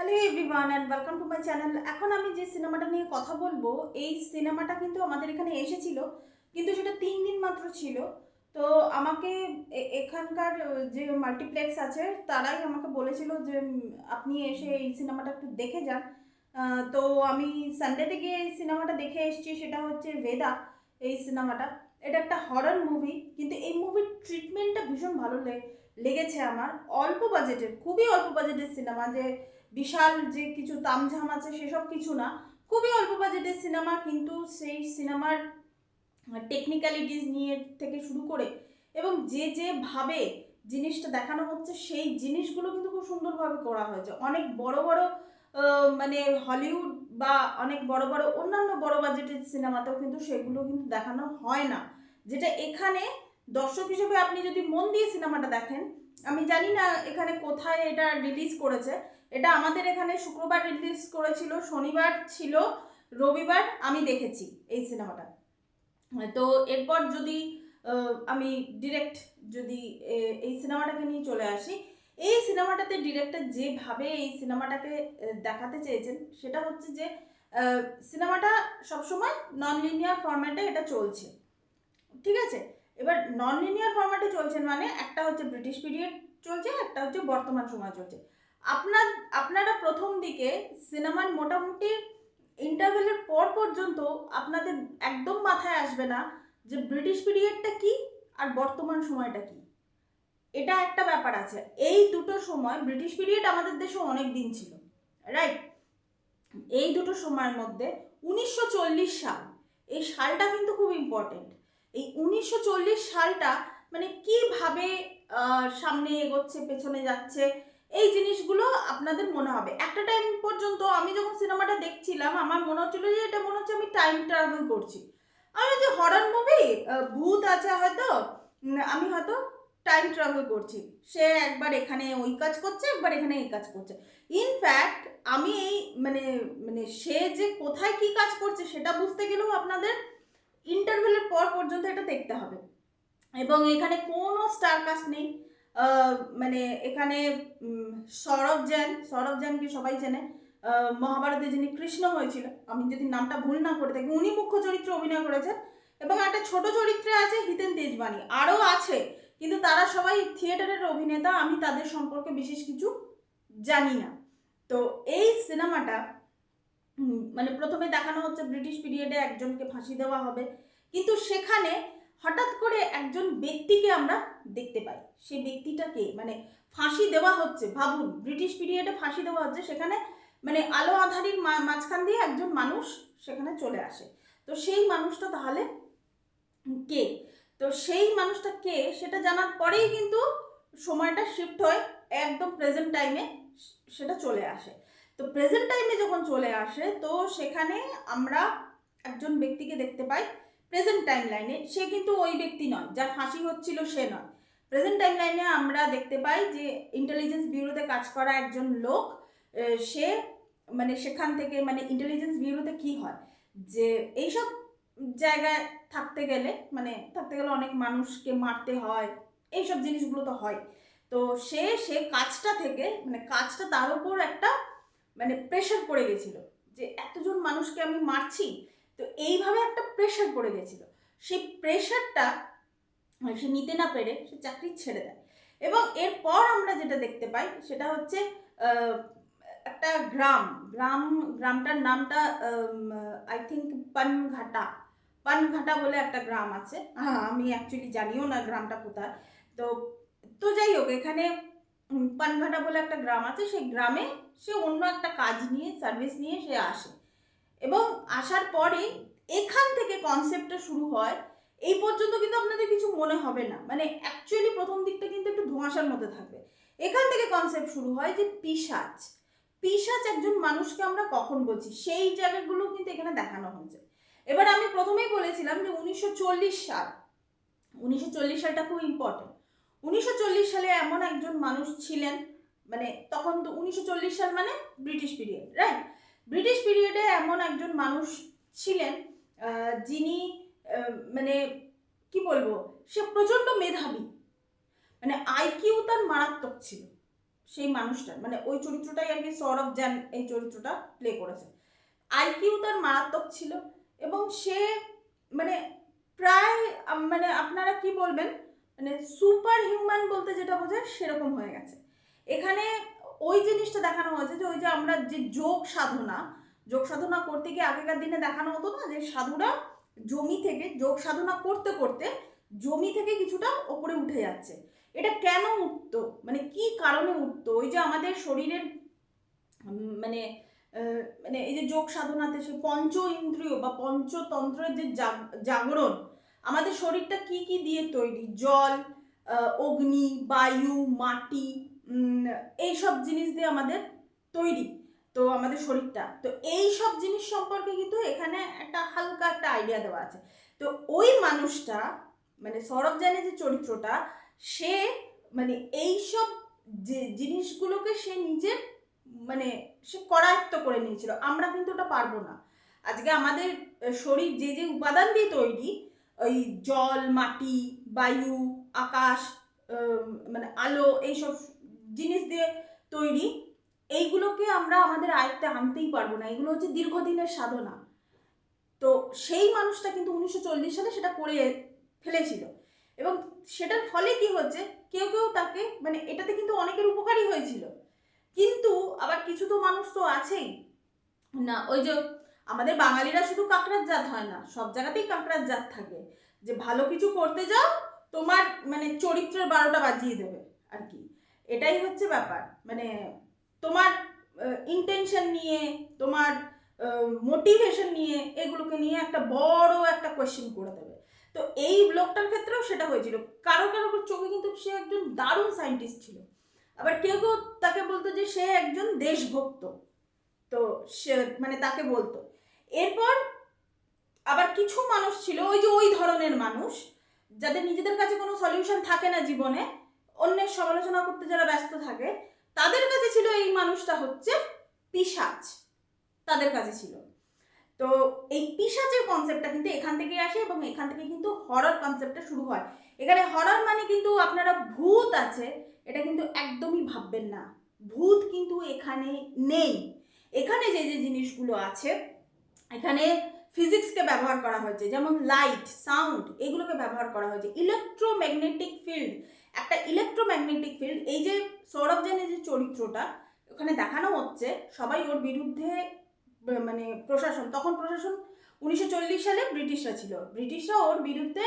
Hello everyone and welcome to my channel. এখন আমি যে সিনেমাটা নিয়ে কথা বলবো, এই সিনেমাটা কিন্তু আমাদের এখানে এসেছিল, কিন্তু সেটা 3 দিন মাত্র ছিল। তো আমাকে এখানকার যে মাল্টিপ্লেক্স আছে তারাই আমাকে বলেছিল যে আপনি এসে এই সিনেমাটা একটু দেখে যান। তো আমি সানডেতে গিয়ে এই সিনেমাটা দেখে এসেছি। সেটা হচ্ছে ভেদা। এই সিনেমাটা, এটা একটা হরর মুভি, কিন্তু এই মুভির ট্রিটমেন্টটা ভীষণ ভালো লেগেছে আমার। অল্প বাজেটের, খুবই অল্প বাজেটের সিনেমা, যে বিশাল যে কিছু তামঝাম আছে সেসব কিছু না। খুবই অল্প বাজেটের সিনেমা, কিন্তু সেই সিনেমার টেকনিক্যালিটিস নিয়ে থেকে শুরু করে এবং যেভাবে জিনিসটা দেখানো হচ্ছে সেই জিনিসগুলো কিন্তু খুব সুন্দরভাবে করা হয়েছে। অনেক বড় বড় মানে হলিউড বা অনেক বড় বড় অন্যান্য বড় বাজেটের সিনেমাতেও কিন্তু সেগুলো কিন্তু দেখানো হয় না, যেটা এখানে দর্শক হিসেবে আপনি যদি মন দিয়ে সিনেমাটা দেখেন। আমি জানি না এখানে কোথায় এটা রিলিজ করেছে। এটা আমাদের এখানে শুক্রবার রিলিজ করেছিল, শনিবার ছিল, রবিবার আমি দেখেছি এই সিনেমাটা। তো এরপর যদি আমি ডিরেক্ট যদি এই সিনেমাটাকে নিয়ে চলে আসি, এই সিনেমাটাতে ডিরেক্টর যেভাবে এই সিনেমাটাকে দেখাতে চেয়েছেন সেটা হচ্ছে যে সিনেমাটা সবসময় নন লিনিয়ার ফরম্যাটে এটা চলছে, ঠিক আছে? এবার নন লিনিয়ার ফরম্যাটে চলছে মানে একটা হচ্ছে ব্রিটিশ পিরিয়ড চলছে, একটা হচ্ছে বর্তমান সময় চলছে। আপনারা প্রথম দিকে সিনেমার মোটামুটি ইন্টারভেলের পর পর্যন্ত আপনাদের একদম মাথায় আসবে না যে ব্রিটিশ পিরিয়ডটা কি আর বর্তমান সময়টা কি। এটা একটা ব্যাপার আছে। এই দুটো সময়, ব্রিটিশ পিরিয়ড আমাদের দেশে অনেক দিন ছিল, রাইট? এই দুটো সময়ের মধ্যে 1940 সাল, এই সালটা কিন্তু খুব ইম্পর্টেন্ট। এই 1940 সালটা মানে কিভাবে সামনে এগোচ্ছে, পেছনে যাচ্ছে, এই জিনিসগুলো আপনাদের মনে হবে। একটা টাইম পর্যন্ত আমি যখন সিনেমাটা দেখছিলাম আমার মনে হচ্ছিল যে এটা মনে হচ্ছে আমি টাইম ট্রাভেল করছি। আমি যে হরর মুভি, ভূত আছে হয়তো, আমি হয়তো টাইম ট্রাভেল করছি। সে একবার এখানে ওই কাজ করছে, একবার এখানে এই কাজ করছে। ইনফ্যাক্ট আমি এই মানে মানে সে যে কোথায় কি কাজ করছে সেটা বুঝতে গেলেও আপনাদের ইন্টারভেলের পর পর্যন্ত এটা দেখতে হবে। এবং এখানে কোনো স্টার কাস্ট নেই। মানে এখানে সৌরভ জ্যানকে সবাই চেনে। মহাভারতে যিনি কৃষ্ণ হয়েছিল, আমি যদি নামটা ভুল না করে থাকি, উনি মুখ্য চরিত্রে অভিনয় করেছেন। এবং একটা ছোট চরিত্রে আছে হিতেন তেজবানি, আরও আছে, কিন্তু তারা সবাই থিয়েটারের অভিনেতা, আমি তাদের সম্পর্কে বিশেষ কিছু জানি না। তো এই সিনেমাটা মানে প্রথমে দেখানো হচ্ছে ব্রিটিশ পিরিয়ডে একজনকে ফাঁসি দেওয়া হবে, কিন্তু সেখানে হঠাৎ করে একজন ব্যক্তিকে আমরা দেখতে পাই। সেই ব্যক্তিটা কে, মানে ফাঁসি দেওয়া হচ্ছে, ভাবুন ব্রিটিশ পিরিয়ডে ফাঁসি দেওয়া হচ্ছে, সেখানে মানে আলো আঁধারির মাঝখান দিয়ে একজন মানুষ সেখানে চলে আসে। তো সেই মানুষটা তাহলে কে? তো সেই মানুষটা কে সেটা জানার পরেই কিন্তু সময়টা শিফট হয়, একদম প্রেজেন্ট টাইমে সেটা চলে আসে। তো প্রেজেন্ট টাইমে যখন চলে আসে তো সেখানে আমরা একজন ব্যক্তিকে দেখতে পাই প্রেজেন্ট টাইম লাইনে। সে কিন্তু ওই ব্যক্তি নয় যার ফাঁসি হচ্ছিল, সে নয়। প্রেজেন্ট টাইম লাইনে আমরা দেখতে পাই যে ইন্টেলিজেন্স ব্যুরোতে কাজ করা একজন লোক। সে মানে সেখান থেকে, মানে ইন্টেলিজেন্স ব্যুরোতে কি হয় যে এইসব জায়গায় থাকতে গেলে অনেক মানুষকে মারতে হয়, এইসব জিনিসগুলো তো হয়। তো সে কাজটা থেকে, মানে কাজটা তার উপর একটা মানে প্রেশার পড়ে গেছিল যে এতজন মানুষকে আমি মারছি। তো এইভাবে একটা প্রেশার পড়ে গেছিল। সেই প্রেশারটা সে নিতে না পেরে সে চাকরি ছেড়ে দেয়। এবং এরপর আমরা যেটা দেখতে পাই সেটা হচ্ছে একটা গ্রামটার নামটা আই থিঙ্ক পানঘাটা বলে একটা গ্রাম আছে। হ্যাঁ, আমি অ্যাকচুয়ালি জানিও না গ্রামটা কোথায়। তো তো যাই হোক, এখানে পানঘাটা বলে একটা গ্রাম আছে। সেই গ্রামে সে অন্য একটা কাজ নিয়ে, সার্ভিস নিয়ে সে আসে। এবং আসার পরে এখান থেকে কনসেপ্টটা শুরু হয়। এই পর্যন্ত কিন্তু আপনাদের কিছু মনে হবে না, মানে অ্যাকচুয়ালি প্রথম দিকটা কিন্তু একটু ধোঁয়াশার মধ্যে থাকবে। এখান থেকে কনসেপ্ট শুরু হয় যে পিশাচ একজন মানুষকে আমরা কখন বলছি, সেই জায়গাগুলো কিন্তু এখানে দেখানো হয়েছে। এবার আমি প্রথমেই বলেছিলাম যে 1940 সালটা খুব ইম্পর্টেন্ট। 1940 সালে এমন একজন মানুষ ছিলেন, মানে তখন তো 1940 সাল মানে ব্রিটিশ পিরিয়ড, রাইট? ব্রিটিশ পিরিয়ডে এমন একজন মানুষ ছিলেন যিনি মানে কি বলবো, সে প্রচণ্ড মেধাবী, মানে আইকিউ তার মারাত্মক ছিল। সেই মানুষটার, মানে ওই চরিত্রটাই আর কি সৌরভ জ্যান এই চরিত্রটা প্লে করেছে। আইকিউ তার মারাত্মক ছিল এবং সে মানে প্রায় মানে আপনারা কি বলবেন, মানে সুপার হিউম্যান বলতে যেটা বোঝায় সেরকম হয়ে গেছে। এখানে ওই জিনিসটা দেখানো হয়েছে যে ওই যে আমরা যে যোগ সাধনা করতে গিয়ে আগেকার দিনে দেখানো হতো না যে সাধুরা জমি থেকে যোগ সাধনা করতে করতে জমি থেকে কিছুটা ওপরে উঠে যাচ্ছে। এটা কেন উঠতো, মানে কি কারণে উঠতো? ওই যে আমাদের শরীরের মানে মানে এই যে যোগ সাধনাতে সে পঞ্চ ইন্দ্রিয় বা পঞ্চতন্ত্রের যে জাগরণ, আমাদের শরীরটা কি কি দিয়ে তৈরি, জল, অগ্নি, বায়ু, মাটি, এইসব জিনিস দিয়ে আমাদের তৈরি তো আমাদের শরীরটা। তো এই সব জিনিস সম্পর্কে কিন্তু এখানে একটা হালকা একটা আইডিয়া দেওয়া আছে। তো ওই মানুষটা মানে সৌরভ জানের যে চরিত্রটা, সে মানে এইসব যে জিনিসগুলোকে সে নিজের মানে সে করায়ত্ত করে নিয়েছিল। আমরা কিন্তু ওটা পারবো না। আজকে আমাদের শরীর যে যে উপাদান দিয়ে তৈরি, ওই জল, মাটি, বায়ু, আকাশ, মানে আলো, এইসব জিনিস দিয়ে তৈরি, এইগুলোকে আমরা আমাদের আয়ত্তে আনতেই পারবো না। এগুলো হচ্ছে দীর্ঘদিনের সাধনা। তো সেই মানুষটা কিন্তু 1940 সালে সেটা করে ফেলেছিল এবং সেটার ফলে কি হচ্ছে, কেউ কেউ তাকে মানে এটাতে কিন্তু অনেকের উপকারী হয়েছিল, কিন্তু আবার কিছু তো মানুষ তো আছেই না, ওই যে আমাদের বাঙালিরা শুধু কাঁকড়ার জাত হয় না, সব জায়গাতেই কাঁকড়ার জাত থাকে, যে ভালো কিছু করতে যাও তোমার মানে চরিত্রের 12টা বাজিয়ে দেবে আর কি। এটাই হচ্ছে ব্যাপার, মানে তোমার ইন্টেনশন নিয়ে, তোমার মোটিভেশন নিয়ে, এগুলোকে নিয়ে একটা বড় একটা কোয়েশ্চেন করে দেবে। তো এই লোকটার ক্ষেত্রেও সেটা হয়েছিল। কারো কারো চোখে কিন্তু সে একজন দারুণ সায়েন্টিস্ট ছিল, আবার কেউ কেউ তাকে বলতো যে সে একজন দেশভক্ত, তো সে মানে তাকে বলতো। এরপর আবার কিছু মানুষ ছিল ওই যে ওই ধরনের মানুষ যাদের নিজেদের কাছে কোনো সলিউশন থাকে না জীবনে, অন্যের সমালোচনা করতে যারা ব্যস্ত থাকে, তাদের কাছে ছিল এই মানুষটা হচ্ছে পিশাচ, তাদের কাছে ছিল। তো এই পিশাচের কনসেপ্টটা কিন্তু এখান থেকে আসে এবং এখান থেকে কিন্তু হরর কনসেপ্টটা শুরু হয়। এখানে হরর মানে কিন্তু আপনারা ভূত আছে এটা কিন্তু একদমই ভাববেন না, ভূত কিন্তু এখানে নেই। এখানে যে যে জিনিসগুলো আছে, এখানে ফিজিক্সকে ব্যবহার করা হয়েছে, যেমন লাইট, সাউন্ড, এগুলোকে ব্যবহার করা হয়েছে। ইলেকট্রোম্যাগনেটিক ফিল্ড, একটা ইলেকট্রোম্যাগনেটিক ফিল্ড, এই যে সৌরভ জানের যে চরিত্রটা ওখানে দেখানো হচ্ছে, সবাই ওর বিরুদ্ধে মানে প্রশাসন, তখন প্রশাসন 1940 সালে ব্রিটিশরা ছিল, ব্রিটিশরা ওর বিরুদ্ধে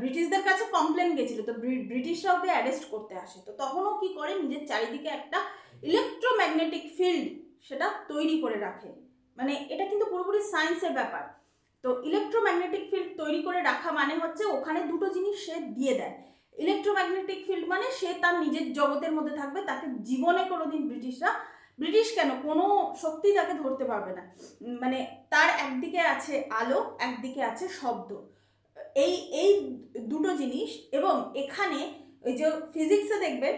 ব্রিটিশদের কাছে কমপ্লেন গেছিল, তো ব্রিটিশরা ওকে অ্যারেস্ট করতে আসে। তো তখনও কি করে, নিজের চারিদিকে একটা ইলেকট্রোম্যাগনেটিক ফিল্ড সেটা তৈরি করে রাখে, মানে এটা কিন্তু পুরোপুরি সায়েন্সের ব্যাপার। তো ইলেকট্রোম্যাগনেটিক ফিল্ড তৈরি করে রাখা মানে হচ্ছে ওখানে দুটো জিনিস সে দিয়ে দেয়। ইলেকট্রোম্যাগনেটিক ফিল্ড মানে সে তার নিজের জগতের মধ্যে থাকবে, তাকে জীবনে কোনোদিন ব্রিটিশ কেন কোনো শক্তি তাকে ধরতে পারবে না, মানে তার একদিকে আছে আলো, একদিকে আছে শব্দ, এই এই দুটো জিনিস। এবং এখানে ওই যে ফিজিক্সে দেখবেন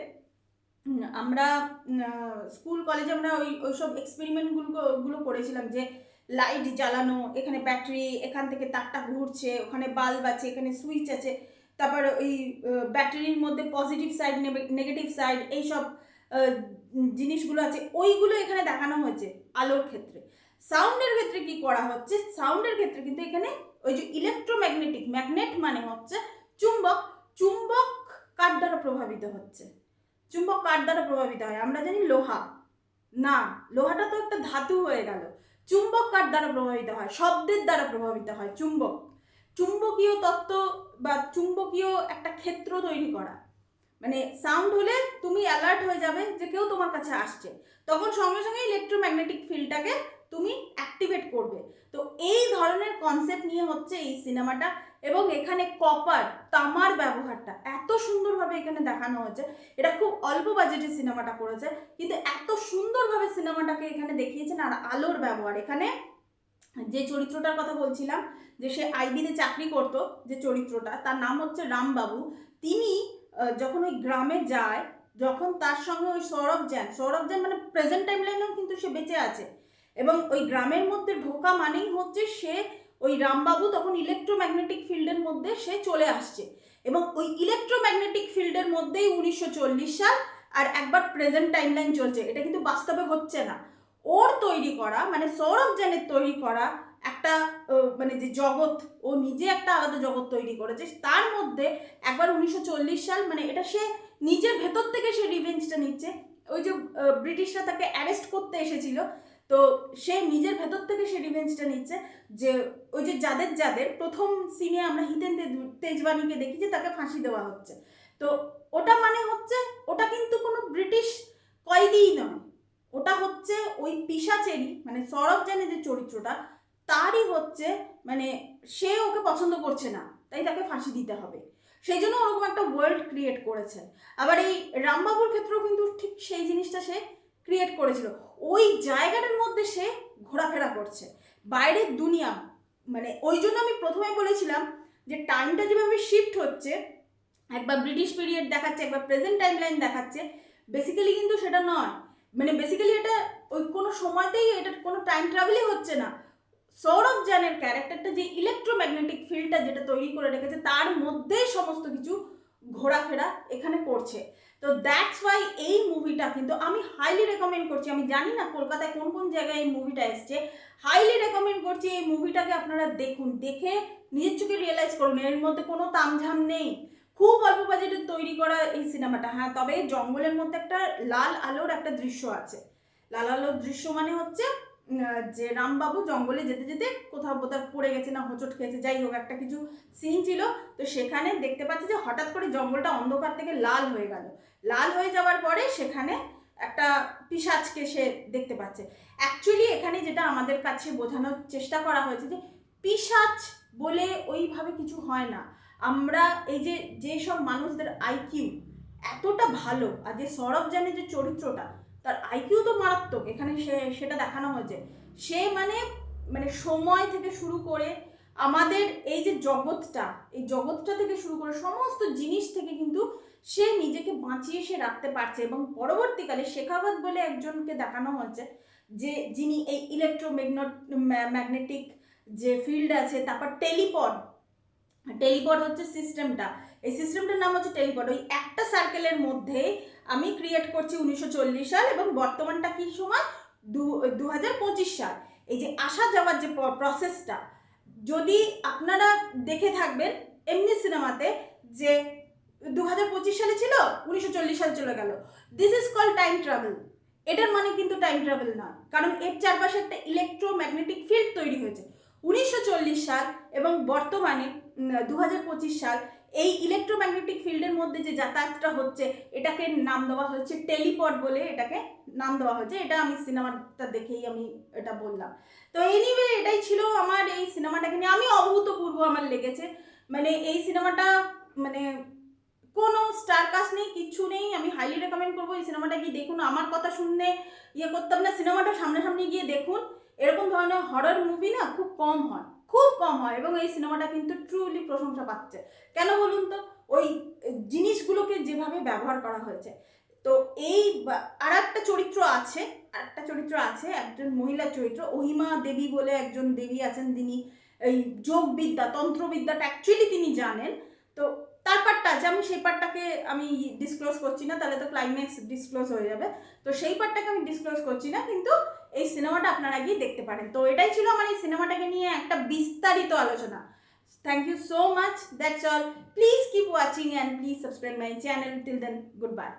আমরা স্কুল কলেজে আমরা ওইসব এক্সপেরিমেন্টগুলো করেছিলাম, যে লাইট জ্বালানো, এখানে ব্যাটারি, এখান থেকে তারটা ঘুরছে, ওখানে বাল্ব আছে, এখানে সুইচ আছে, তারপর ওই ব্যাটারির মধ্যে পজিটিভ সাইড, নেগেটিভ সাইড, এইসব জিনিসগুলো আছে, ওইগুলো এখানে দেখানো হয়েছে আলোর ক্ষেত্রে। সাউন্ডের ক্ষেত্রে কি করা হচ্ছে, সাউন্ডের ক্ষেত্রে কিন্তু এখানে ওই যে ইলেকট্রোম্যাগনেটিক, ম্যাগনেট মানে হচ্ছে চুম্বক, চুম্বক কার দ্বারা প্রভাবিত হচ্ছে, চুম্বক কার দ্বারা প্রভাবিত হয়, আমরা জানি লোহা, না লোহাটা তো একটা ধাতু হয়ে গেল, চুম্বক কার দ্বারা প্রভাবিত হয়, শব্দের দ্বারা প্রভাবিত হয় চুম্বক, চুম্বকীয় তত্ত্ব বা চুম্বকীয় একটা ক্ষেত্র তৈরি করা, মানে সাউন্ড হলে তুমি অ্যালার্ট হয়ে যাবে যে কেউ তোমার কাছে আসছে, তখন সঙ্গে সঙ্গে ইলেকট্রোম্যাগনেটিক ফিল্ডটাকে তুমি অ্যাক্টিভেট করবে। তো এই ধরনের কনসেপ্ট নিয়ে হচ্ছে এই সিনেমাটা, এবং এখানে কপার, তামার ব্যবহারটা এত সুন্দরভাবে এখানে দেখানো হয়েছে। এটা খুব অল্প বাজেটে সিনেমাটা করেছে, কিন্তু এত সুন্দরভাবে সিনেমাটাকে এখানে দেখিয়েছেন। আর আলোর ব্যবহার, এখানে যে চরিত্রটার কথা বলছিলাম যে সে আইবিতে চাকরি করতো, যে চরিত্রটা তার নাম হচ্ছে রামবাবু, তিনি যখন ওই গ্রামে যায়, যখন তার সঙ্গে ওই সৌরভ জ্যান মানে প্রেজেন্ট টাইম লাইনেও কিন্তু সে বেঁচে আছে, এবং ওই গ্রামের মধ্যে ঢোকা মানেই হচ্ছে সে ওই রামবাবু তখন ইলেকট্রোম্যাগনেটিক ফিল্ডের মধ্যে সে চলে আসছে, এবং ওই ইলেকট্রোম্যাগনেটিক ফিল্ডের মধ্যেই 1940 সাল আর একবার প্রেজেন্ট টাইমলাইন চলছে, এটা কিন্তু বাস্তবে হচ্ছে না। ওর তৈরি করা মানে সৌরভ জানের তৈরি করা একটা মানে যে জগৎ, ও নিজে একটা আলাদা জগৎ তৈরি করেছে, তার মধ্যে একবার 1940 সাল মানে এটা সে নিজের ভেতর থেকে সে রিভেঞ্জটা নিচ্ছে। ওই যে ব্রিটিশরা তাকে অ্যারেস্ট করতে এসেছিল, তো সে নিজের ভেতর থেকে সে রিভেঞ্জটা নিচ্ছে। যে ওই যে যাদের প্রথম সিনে আমরা হিতেন তেজবানিকে দেখি যে তাকে ফাঁসি দেওয়া হচ্ছে, তো ওটা মানে হচ্ছে ওটা কিন্তু কোনো ব্রিটিশ কয়েদিই নয়, ওটা হচ্ছে ওই পিশাচেরই মানে সৌরভ জানের যে চরিত্রটা তারই হচ্ছে মানে সে ওকে পছন্দ করছে না, তাই তাকে ফাঁসি দিতে হবে, সেই জন্য ওরকম একটা ওয়ার্ল্ড ক্রিয়েট করেছে। আবার এই রামবাবুর ক্ষেত্রেও কিন্তু ঠিক সেই জিনিসটা সে ক্রিয়েট করেছিল, ওই জায়গাটার মধ্যে সে ঘোরাফেরা করছে, বাইরের দুনিয়া মানে ওই জন্য আমি প্রথমে বলেছিলাম যে টাইমটা যেভাবে শিফট হচ্ছে, একবার ব্রিটিশ পিরিয়ড দেখাচ্ছে একবার প্রেজেন্ট টাইম লাইন দেখাচ্ছে, বেসিক্যালি কিন্তু সেটা নয়, মানে বেসিক্যালি এটা ওই কোনো সময়তেই এটা কোনো টাইম ট্রাভেলই হচ্ছে না। সৌরভ জানের ক্যারেক্টারটা যে ইলেকট্রোম্যাগনেটিক ফিল্ডটা যেটা তৈরি করে রেখেছে তার মধ্যেই সমস্ত কিছু ঘোরাফেরা এখানে করছে। তো দ্যাটস ওয়াই এই মুভিটা কিন্তু আমি হাইলি রেকমেন্ড করছি। আমি জানি না কলকাতায় কোন কোন জায়গায় এই মুভিটা এসছে, হাইলি রেকমেন্ড করছি এই মুভিটাকে আপনারা দেখুন, দেখে নিজের চোখে রিয়েলাইজ করুন এর মধ্যে কোনো তামঝাম নেই, খুব অল্প বাজেটে তৈরি করা এই সিনেমাটা। হ্যাঁ, তবে জঙ্গলের মধ্যে একটা লাল আলোর একটা দৃশ্য আছে, লাল আলোর দৃশ্য মানে হচ্ছে যে রামবাবু জঙ্গলে যেতে যেতে কোথাও বোধহয় পড়ে গেছে না হোঁচট খেয়েছে, যাই হোক একটা কিছু সিন ছিল, তো সেখানে দেখতে পাচ্ছি যে হঠাৎ করে জঙ্গলটা অন্ধকার থেকে লাল হয়ে গেল, লাল হয়ে যাওয়ার পরে সেখানে একটা পিশাচকে সে দেখতে পাচ্ছে। অ্যাকচুয়ালি এখানে যেটা আমাদের কাছে বোঝানোর চেষ্টা করা হয়েছে যে পিশাচ বলে ওইভাবে কিছু হয় না, আমরা এই যে যেসব মানুষদের আইকিউ এতটা ভালো, আর যে সৌরভ জানের যে চরিত্রটা তার আইকিউ তো মারাত্মক, এখানে সেটা দেখানো হয়েছে, সে মানে মানে সময় থেকে শুরু করে আমাদের এই যে জগৎটা, এই জগৎটা থেকে শুরু করে সমস্ত জিনিস থেকে কিন্তু সে নিজেকে বাঁচিয়ে সে রাখতে পারছে। এবং পরবর্তীকালে শেখাবত বলে একজনকে দেখানো হয়েছে যে যিনি এই ম্যাগনেটিক যে ফিল্ড আছে, তারপর টেলিপড হচ্ছে সিস্টেমটা, এই সিস্টেমটার নাম হচ্ছে টেলিপড। ওই একটা সার্কেলের মধ্যে আমি ক্রিয়েট করছি 1940 সাল এবং বর্তমানটা কি সময় 2025 সাল। এই যে আসা যাওয়ার যে প্রসেসটা যদি আপনারা দেখে থাকবেন এমনি সিনেমাতে যে 2025 সালে ছিল 1940 সালে চলে গেল, this is call time travel. এটার মানে কিন্তু টাইম ট্রাভেল নয়, কারণ এর চারপাশে একটা ইলেকট্রোম্যাগনেটিক ফিল্ড তৈরি হয়েছে। 1940 সাল এবং বর্তমানে 2025 সাল, এই ইলেকট্রোম্যাগনেটিক ফিল্ডের মধ্যে যে যাতায়াতটা হচ্ছে এটাকে নাম দেওয়া হচ্ছে টেলিপড বলে, এটাকে নাম দেওয়া হচ্ছে। এটা আমি সিনেমাটা দেখেই আমি এটা বললাম। তো এনিওয়ে এটাই ছিল আমার এই সিনেমাটাকে নিয়ে, আমি অভূতপূর্ব আমার লেগেছে। মানে এই সিনেমাটা মানে কোনো স্টার কাস্ট নেই, কিচ্ছু নেই, আমি হাইলি রেকমেন্ড করবো এই সিনেমাটা গিয়ে দেখুন। আমার কথা শুনলে ইয়ে করতাম না, সিনেমাটা সামনাসামনি গিয়ে দেখুন। এরকম ধরনের হরর মুভি না খুব কম হয় এবং এই সিনেমাটা কিন্তু ট্রুলি প্রশংসা পাচ্ছে। কেন বলুন তো, ওই জিনিসগুলোকে যেভাবে ব্যবহার করা হয়েছে। তো এই আর একটা চরিত্র আছে, একজন মহিলার চরিত্র অহিমা দেবী বলে একজন দেবী আছেন, তিনি এই যোগবিদ্যা তন্ত্রবিদ্যাটা অ্যাকচুয়ালি তিনি জানেন। তো তার পার্টটা আছে, আমি সেই পার্টটাকে আমি ডিসক্লোজ করছি না, তাহলে তো ক্লাইম্যাক্স ডিসক্লোজ হয়ে যাবে, তো সেই পার্টটাকে আমি ডিসক্লোজ করছি না, কিন্তু এই সিনেমাটা আপনারা গিয়ে দেখতে পারেন। তো এটাই ছিল আমার এই সিনেমাটাকে নিয়ে একটা বিস্তারিত আলোচনা। Thank you so much. That's all. Please keep watching and please subscribe my channel. Till then, goodbye.